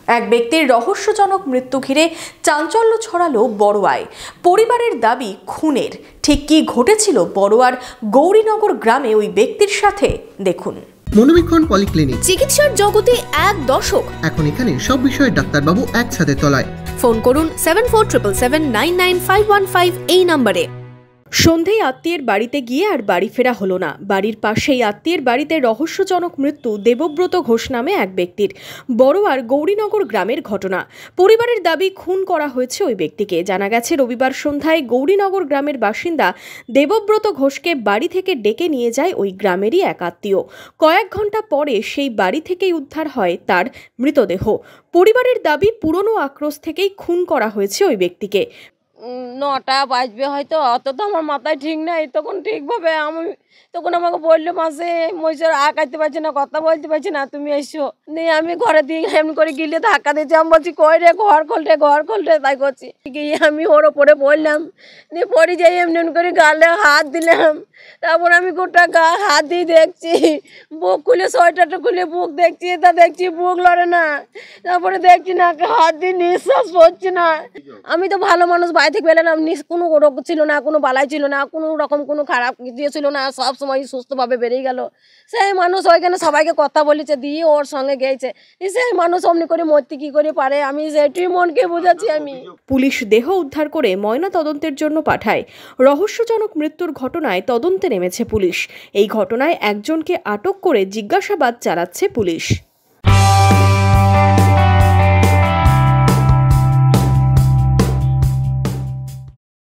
এক ব্যক্তির রহস্যজনক মৃত্যু ঘিরে চাঞ্চল্য ছড়ালো বড়োয়ায়। পরিবারের দাবি খুনের। ঠিক কি ঘটেছিল বড়োয়ার গৌরীনগর গ্রামে ওই ব্যক্তির সাথে, দেখুন। মনোবীক্ষণ পলিক্লিনিক, চিকিৎসার জগতে এক দশক। এখন এখানে সব বিষয়ে ডাক্তারবাবু একসাথে তলায়। ফোন করুন 7477799515 এই নম্বরে। সন্ধেয় আত্মীয়ের বাড়িতে গিয়ে আর বাড়ি ফেরা হলো না। বাড়ির পাশেই আত্মীয়ের বাড়িতে রহস্যজনক মৃত্যু দেবব্রত ঘোষ নামে এক ব্যক্তির। বড়োয়ার গৌরীনগর গ্রামের ঘটনা। পরিবারের দাবি খুন করা হয়েছে ওই ব্যক্তিকে। জানা গেছে রবিবার সন্ধ্যায় গৌরীনগর গ্রামের বাসিন্দা দেবব্রত ঘোষকে বাড়ি থেকে ডেকে নিয়ে যায় ওই গ্রামেরই এক আত্মীয়। কয়েক ঘন্টা পরে সেই বাড়ি থেকেই উদ্ধার হয় তার মৃতদেহ। পরিবারের দাবি পুরনো আক্রোশ থেকেই খুন করা হয়েছে ওই ব্যক্তিকে। 9টা বাজবে হয়তো, অত তো আমার মাথায় ঠিক নাই। তখন ঠিকভাবে তখন আমাকে বললো মাসে মহিষের আঁকাইতে পারছি না, কথা বলতে পারছি না, তুমি এসো। দিয়ে আমি ঘরে দিয়ে এমনি করে গিলে ধাক্কা দিয়েছি। আমি বলছি কই রে, ঘর খোলটে তাই করছি। গিয়ে আমি ওর ওপরে বললাম, দিয়ে পরে যাই এমনি করে গালে হাত দিলাম। তারপর আমি গোটা গা হাত দিয়ে দেখছি, বুক খুলে সোয়েটারটা খুলে বুক দেখছি, তা দেখছি বুক লড়ে না। তারপরে দেখছি না হাত দিয়ে নিঃশ্বাস পড়ছে না। আমি তো ভালো মানুষ, বাড়ি থেকে পেলাম, কোনো রোগ ছিল না, কোনো বালাই ছিল না, কোনো রকম কোনো খারাপ কিছু ছিল না, সব সময় সুস্থভাবে বেরিয়ে গেল। সেই মানুষ ওইখানে সবাইকে কথা বলেছে, দিয়ে ওর সঙ্গে গেছে। সেই মানুষ অমনি করে মরতে কি করে পারে, আমি সেটাই মনকে বুঝাচ্ছি। আমি পুলিশ দেহ উদ্ধার করে ময়না তদন্তের জন্য পাঠায়। রহস্যজনক মৃত্যুর ঘটনায় তদন্তে নেমেছে পুলিশ। এই ঘটনায় একজনকে আটক করে জিজ্ঞাসাবাদ চালাচ্ছে পুলিশ।